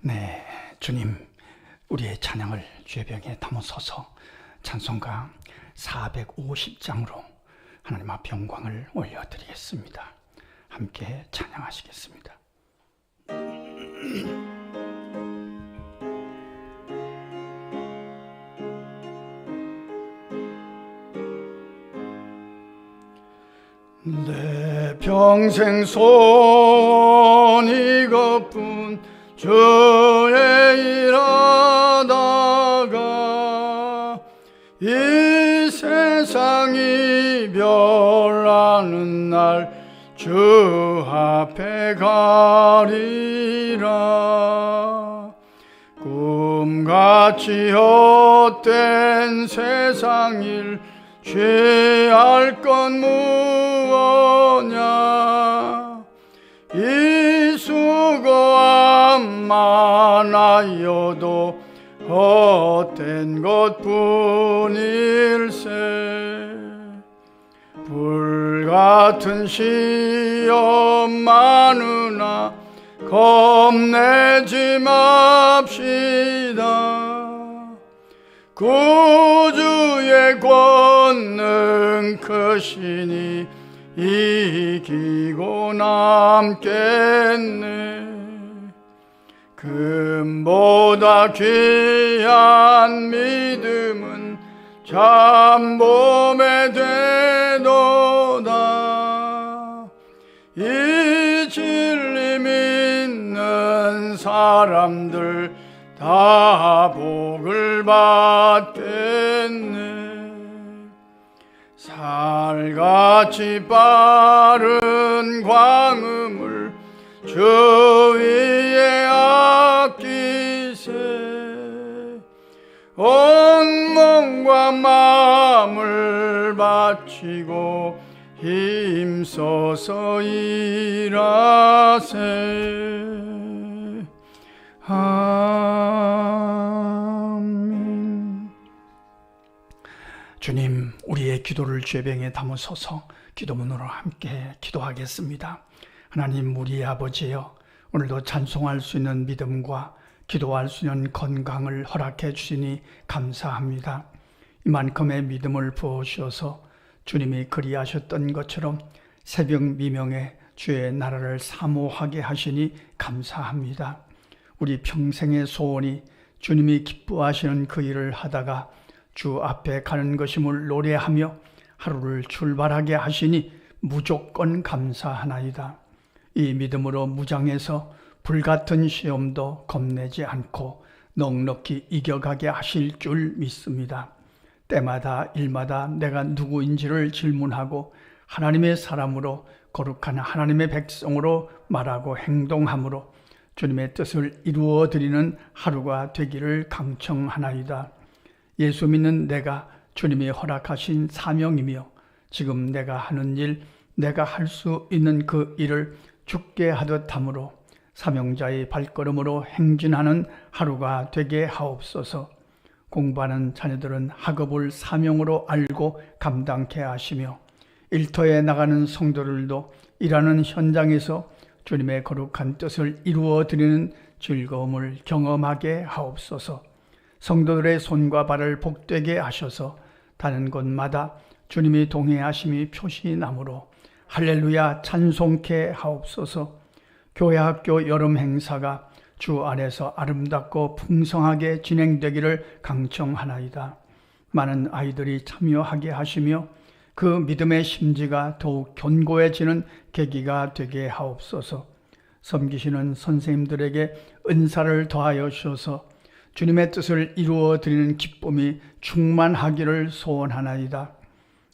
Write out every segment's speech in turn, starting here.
네, 주님, 우리의 찬양을 죄병에 담아서서 찬송가 450장으로 하나님 앞 영광을 올려드리겠습니다. 함께 찬양하시겠습니다. 내 평생 손 이것뿐 주의 일하다가 이 세상이 별나는 날 주 앞에 가리라. 꿈같이 헛된 세상 일 취할 건 무엇냐. 이 수고함 많아여도 헛된 것뿐일세. 불같은 시험 많으나 겁내지 맙시다. 구주의 권능 크시니 이기고 남겠네. 금보다 귀한 믿음은 잠봄에 되도다. 이 진리 믿는 사람들 다 복을 받겠네. 살같이 빠른 광음을 주 위에 아끼세. 온 몸과 마음을 바치고 힘써서 일하세. 아멘. 주님, 우리의 기도를 죄병에 담으소서. 기도문으로 함께 기도하겠습니다. 하나님, 우리 아버지여, 오늘도 찬송할 수 있는 믿음과 기도할 수 있는 건강을 허락해 주시니 감사합니다. 이만큼의 믿음을 부어주셔서 주님이 그리하셨던 것처럼 새벽 미명에 주의 나라를 사모하게 하시니 감사합니다. 우리 평생의 소원이 주님이 기뻐하시는 그 일을 하다가 주 앞에 가는 것임을 노래하며 하루를 출발하게 하시니 무조건 감사하나이다. 이 믿음으로 무장해서 불같은 시험도 겁내지 않고 넉넉히 이겨가게 하실 줄 믿습니다. 때마다 일마다 내가 누구인지를 질문하고 하나님의 사람으로 거룩한 하나님의 백성으로 말하고 행동함으로 주님의 뜻을 이루어 드리는 하루가 되기를 강청하나이다. 예수 믿는 내가 주님이 허락하신 사명이며 지금 내가 하는 일, 내가 할 수 있는 그 일을 죽게 하듯 함으로 사명자의 발걸음으로 행진하는 하루가 되게 하옵소서. 공부하는 자녀들은 학업을 사명으로 알고 감당케 하시며 일터에 나가는 성도들도 일하는 현장에서 주님의 거룩한 뜻을 이루어 드리는 즐거움을 경험하게 하옵소서. 성도들의 손과 발을 복되게 하셔서 다른 곳마다 주님이 동행하심이 표시나무로 할렐루야 찬송케 하옵소서. 교회학교 여름 행사가 주 안에서 아름답고 풍성하게 진행되기를 강청하나이다. 많은 아이들이 참여하게 하시며 그 믿음의 심지가 더욱 견고해지는 계기가 되게 하옵소서. 섬기시는 선생님들에게 은사를 더하여 주셔서 주님의 뜻을 이루어 드리는 기쁨이 충만하기를 소원하나이다.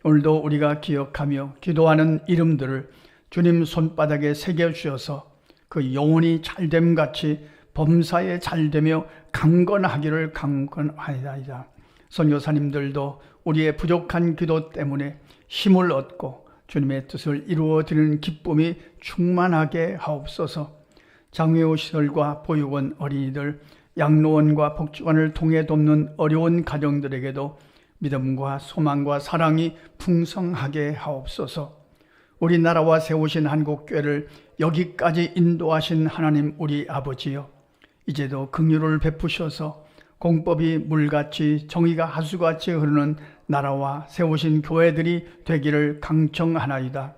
오늘도 우리가 기억하며 기도하는 이름들을 주님 손바닥에 새겨주셔서 그 영혼이 잘됨같이 범사에 잘되며 강건하기를 강건하이다. 선교사님들도 우리의 부족한 기도 때문에 힘을 얻고 주님의 뜻을 이루어 드리는 기쁨이 충만하게 하옵소서. 장애우시설과 보육원 어린이들, 양로원과 복지관을 통해 돕는 어려운 가정들에게도 믿음과 소망과 사랑이 풍성하게 하옵소서. 우리나라와 세우신 한국교회를 여기까지 인도하신 하나님 우리 아버지여, 이제도 긍휼을 베푸셔서 공법이 물같이 정의가 하수같이 흐르는 나라와 세우신 교회들이 되기를 강청하나이다.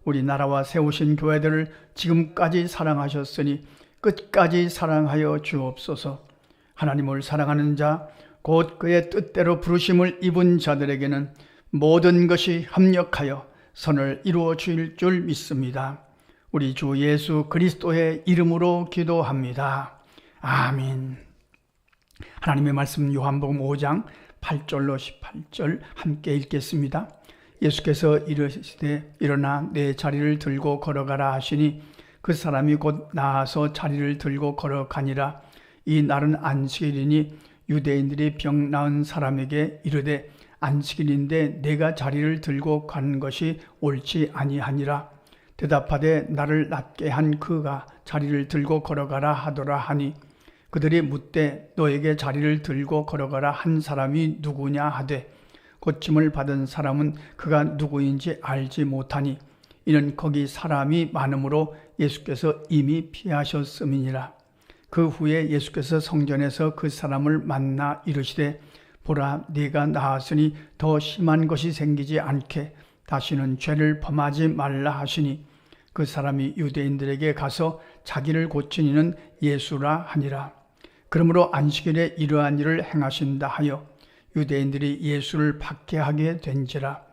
우리 나라와 세우신 교회들을 지금까지 사랑하셨으니 끝까지 사랑하여 주옵소서. 하나님을 사랑하는 자, 곧 그의 뜻대로 부르심을 입은 자들에게는 모든 것이 합력하여 선을 이루어 주일 줄 믿습니다. 우리 주 예수 그리스도의 이름으로 기도합니다. 아멘. 하나님의 말씀 요한복음 5장 8절로 18절 함께 읽겠습니다. 예수께서 이르시되 일어나 내 자리를 들고 걸어가라 하시니 그 사람이 곧 나아서 자리를 들고 걸어가니라. 이 날은 안식일이니 유대인들이 병 나은 사람에게 이르되 안식일인데 내가 자리를 들고 가는 것이 옳지 아니하니라. 대답하되 나를 낫게 한 그가 자리를 들고 걸어가라 하더라 하니 그들이 묻되 너에게 자리를 들고 걸어가라 한 사람이 누구냐 하되 고침을 받은 사람은 그가 누구인지 알지 못하니 이는 거기 사람이 많음으로 예수께서 이미 피하셨음이니라. 그 후에 예수께서 성전에서 그 사람을 만나 이르시되 보라 네가 나았으니 더 심한 것이 생기지 않게 다시는 죄를 범하지 말라 하시니 그 사람이 유대인들에게 가서 자기를 고친 이는 예수라 하니라. 그러므로 안식일에 이러한 일을 행하신다 하여 유대인들이 예수를 박해하게 된지라.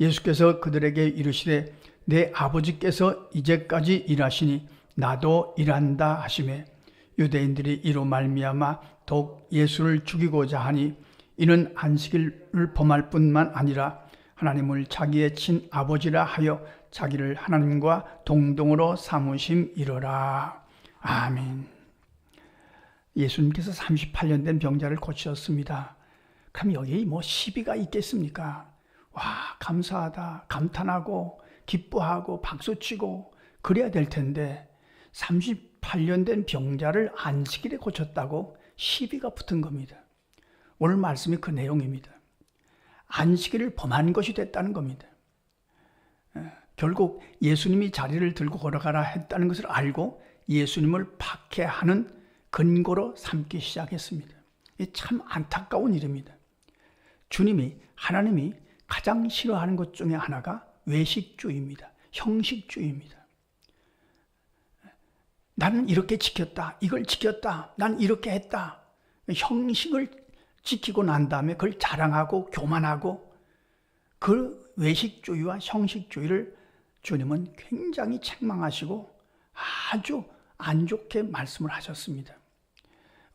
예수께서 그들에게 이르시되 내 아버지께서 이제까지 일하시니 나도 일한다 하시매 유대인들이 이로 말미암아 더욱 예수를 죽이고자 하니 이는 안식일을 범할 뿐만 아니라 하나님을 자기의 친아버지라 하여 자기를 하나님과 동등으로 삼으심이로라. 아멘. 예수님께서 38년 된 병자를 고치셨습니다. 그럼 여기 시비가 있겠습니까? 와, 감사하다, 감탄하고 기뻐하고 박수치고 그래야 될 텐데 38년 된 병자를 안식일에 고쳤다고 시비가 붙은 겁니다. 오늘 말씀이 그 내용입니다. 안식일을 범한 것이 됐다는 겁니다. 결국 예수님이 자리를 들고 걸어가라 했다는 것을 알고 예수님을 박해하는 근거로 삼기 시작했습니다. 참 안타까운 일입니다. 하나님이 가장 싫어하는 것 중에 하나가 외식주의입니다. 형식주의입니다. 나는 이렇게 지켰다. 이걸 지켰다. 난 이렇게 했다. 형식을 지키고 난 다음에 그걸 자랑하고 교만하고 그 외식주의와 형식주의를 주님은 굉장히 책망하시고 아주 안 좋게 말씀을 하셨습니다.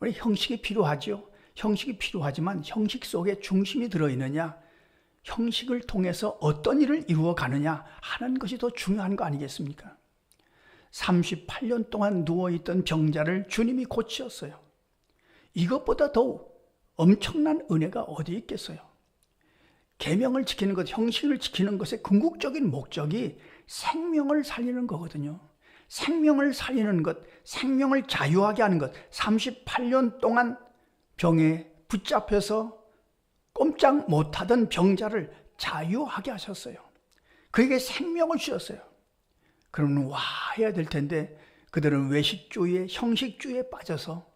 우리 형식이 필요하죠. 형식이 필요하지만 형식 속에 중심이 들어있느냐, 형식을 통해서 어떤 일을 이루어 가느냐 하는 것이 더 중요한 거 아니겠습니까? 38년 동안 누워있던 병자를 주님이 고치셨어요. 이것보다 더 엄청난 은혜가 어디 있겠어요? 계명을 지키는 것, 형식을 지키는 것의 궁극적인 목적이 생명을 살리는 거거든요. 생명을 살리는 것, 생명을 자유하게 하는 것. 38년 동안 병에 붙잡혀서 꼼짝 못하던 병자를 자유하게 하셨어요. 그에게 생명을 주셨어요. 그러면 와 해야 될 텐데 그들은 외식주의에 형식주의에 빠져서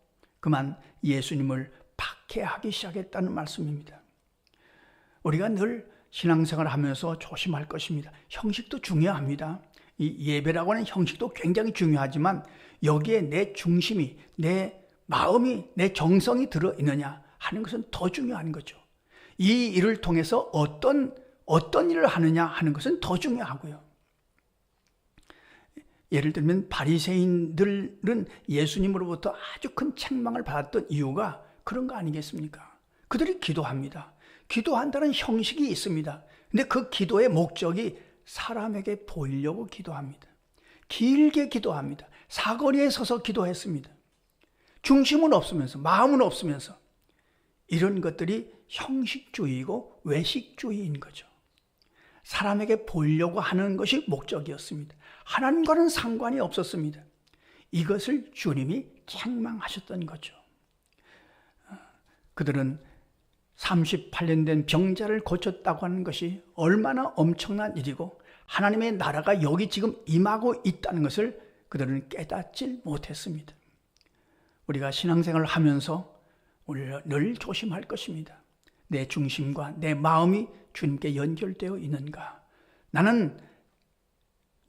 그만 예수님을 박해하기 시작했다는 말씀입니다. 우리가 늘 신앙생활을 하면서 조심할 것입니다. 형식도 중요합니다. 이 예배라고 하는 형식도 굉장히 중요하지만 여기에 내 중심이, 내 마음이, 내 정성이 들어있느냐 하는 것은 더 중요한 거죠. 이 일을 통해서 어떤 일을 하느냐 하는 것은 더 중요하고요. 예를 들면 바리새인들은 예수님으로부터 아주 큰 책망을 받았던 이유가 그런 거 아니겠습니까? 그들이 기도합니다. 기도한다는 형식이 있습니다. 근데 그 기도의 목적이 사람에게 보이려고 기도합니다. 길게 기도합니다. 사거리에 서서 기도했습니다. 중심은 없으면서, 마음은 없으면서 이런 것들이 형식주의이고 외식주의인 거죠. 사람에게 보이려고 하는 것이 목적이었습니다. 하나님과는 상관이 없었습니다. 이것을 주님이 책망하셨던 거죠. 그들은 38년 된 병자를 고쳤다고 하는 것이 얼마나 엄청난 일이고 하나님의 나라가 여기 지금 임하고 있다는 것을 그들은 깨닫지 못했습니다. 우리가 신앙생활을 하면서 우리가 늘 조심할 것입니다. 내 중심과 내 마음이 주님께 연결되어 있는가? 나는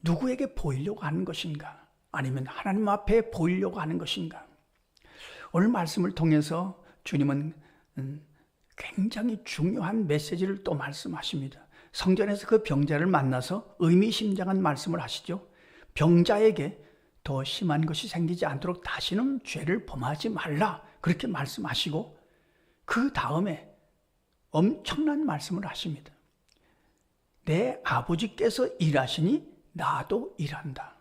누구에게 보이려고 하는 것인가? 아니면 하나님 앞에 보이려고 하는 것인가? 오늘 말씀을 통해서 주님은 굉장히 중요한 메시지를 또 말씀하십니다. 성전에서 그 병자를 만나서 의미심장한 말씀을 하시죠. 병자에게 더 심한 것이 생기지 않도록 다시는 죄를 범하지 말라, 그렇게 말씀하시고 그 다음에 엄청난 말씀을 하십니다. 내 아버지께서 일하시니 나도 일한다.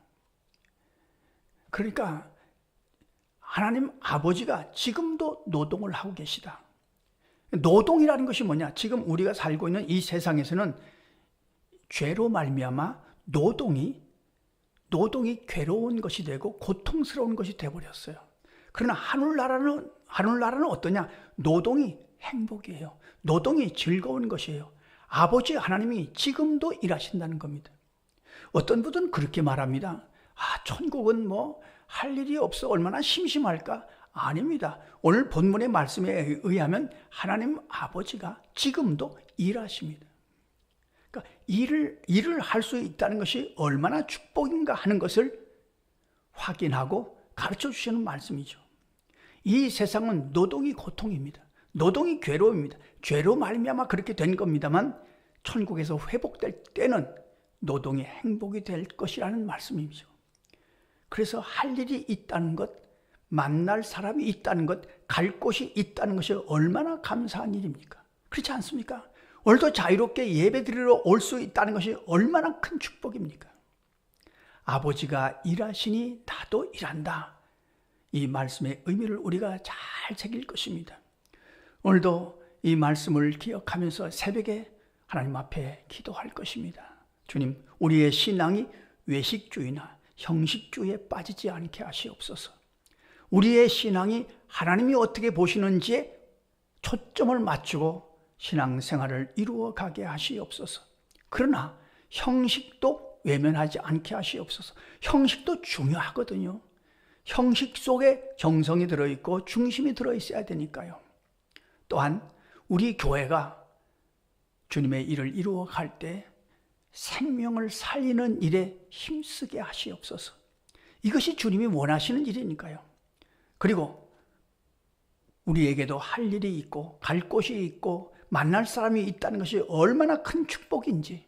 그러니까 하나님 아버지가 지금도 노동을 하고 계시다. 노동이라는 것이 뭐냐? 지금 우리가 살고 있는 이 세상에서는 죄로 말미암아 노동이 괴로운 것이 되고 고통스러운 것이 되어버렸어요. 그러나 하늘나라는 어떠냐? 노동이 행복이에요. 노동이 즐거운 것이에요. 아버지 하나님이 지금도 일하신다는 겁니다. 어떤 분은 그렇게 말합니다. 천국은 할 일이 없어 얼마나 심심할까? 아닙니다. 오늘 본문의 말씀에 의하면 하나님 아버지가 지금도 일하십니다. 그러니까 일을 할 수 있다는 것이 얼마나 축복인가 하는 것을 확인하고 가르쳐 주시는 말씀이죠. 이 세상은 노동이 고통입니다. 노동이 괴로움입니다. 죄로 말미암아 그렇게 된 겁니다만 천국에서 회복될 때는 노동이 행복이 될 것이라는 말씀이죠. 그래서 할 일이 있다는 것, 만날 사람이 있다는 것, 갈 곳이 있다는 것이 얼마나 감사한 일입니까? 그렇지 않습니까? 오늘도 자유롭게 예배드리러 올 수 있다는 것이 얼마나 큰 축복입니까? 아버지가 일하시니 나도 일한다. 이 말씀의 의미를 우리가 잘 새길 것입니다. 오늘도 이 말씀을 기억하면서 새벽에 하나님 앞에 기도할 것입니다. 주님, 우리의 신앙이 외식주의나 형식주의에 빠지지 않게 하시옵소서. 우리의 신앙이 하나님이 어떻게 보시는지에 초점을 맞추고 신앙생활을 이루어가게 하시옵소서. 그러나 형식도 외면하지 않게 하시옵소서. 형식도 중요하거든요. 형식 속에 정성이 들어있고 중심이 들어있어야 되니까요. 또한 우리 교회가 주님의 일을 이루어갈 때 생명을 살리는 일에 힘쓰게 하시옵소서. 이것이 주님이 원하시는 일이니까요. 그리고 우리에게도 할 일이 있고 갈 곳이 있고 만날 사람이 있다는 것이 얼마나 큰 축복인지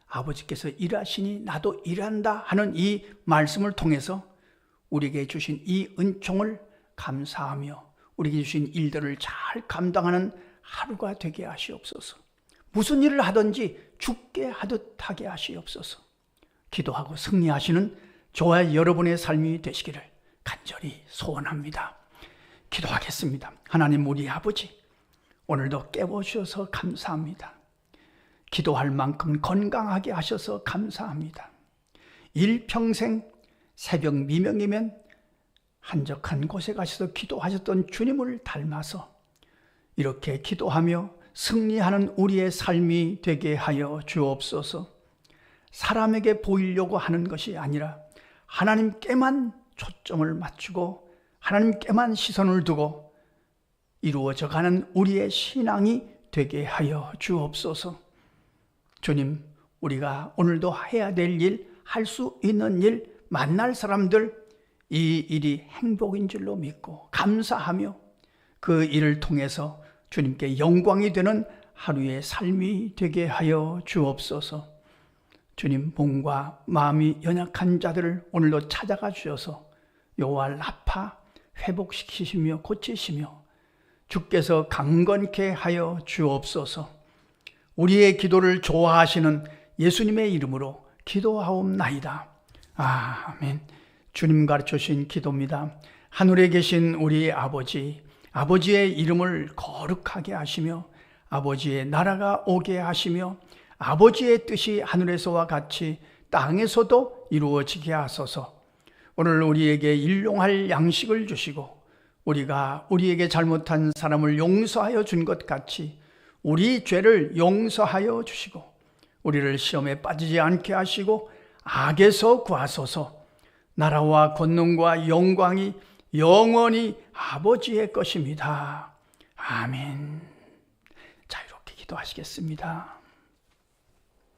아버지께서 일하시니 나도 일한다 하는 이 말씀을 통해서 우리에게 주신 이 은총을 감사하며 우리에게 주신 일들을 잘 감당하는 하루가 되게 하시옵소서. 무슨 일을 하든지 죽게 하듯 하게 하시옵소서. 기도하고 승리하시는 저와 여러분의 삶이 되시기를 간절히 소원합니다. 기도하겠습니다. 하나님 우리 아버지, 오늘도 깨워주셔서 감사합니다. 기도할 만큼 건강하게 하셔서 감사합니다. 일평생 새벽 미명이면 한적한 곳에 가셔서 기도하셨던 주님을 닮아서 이렇게 기도하며 승리하는 우리의 삶이 되게 하여 주옵소서. 사람에게 보이려고 하는 것이 아니라 하나님께만 초점을 맞추고 하나님께만 시선을 두고 이루어져 가는 우리의 신앙이 되게 하여 주옵소서. 주님, 우리가 오늘도 해야 될 일, 할 수 있는 일, 만날 사람들, 이 일이 행복인 줄로 믿고 감사하며 그 일을 통해서 주님께 영광이 되는 하루의 삶이 되게 하여 주옵소서. 주님, 몸과 마음이 연약한 자들을 오늘도 찾아가 주셔서 요할 아파 회복시키시며 고치시며 주께서 강건케 하여 주옵소서. 우리의 기도를 좋아하시는 예수님의 이름으로 기도하옵나이다. 아멘. 주님 가르쳐 주신 기도입니다. 하늘에 계신 우리 아버지, 아버지의 이름을 거룩하게 하시며 아버지의 나라가 오게 하시며 아버지의 뜻이 하늘에서와 같이 땅에서도 이루어지게 하소서. 오늘 우리에게 일용할 양식을 주시고 우리가 우리에게 잘못한 사람을 용서하여 준 것 같이 우리 죄를 용서하여 주시고 우리를 시험에 빠지지 않게 하시고 악에서 구하소서. 나라와 권능과 영광이 영원히 아버지의 것입니다. 아멘. 자, 이렇게 기도하시겠습니다.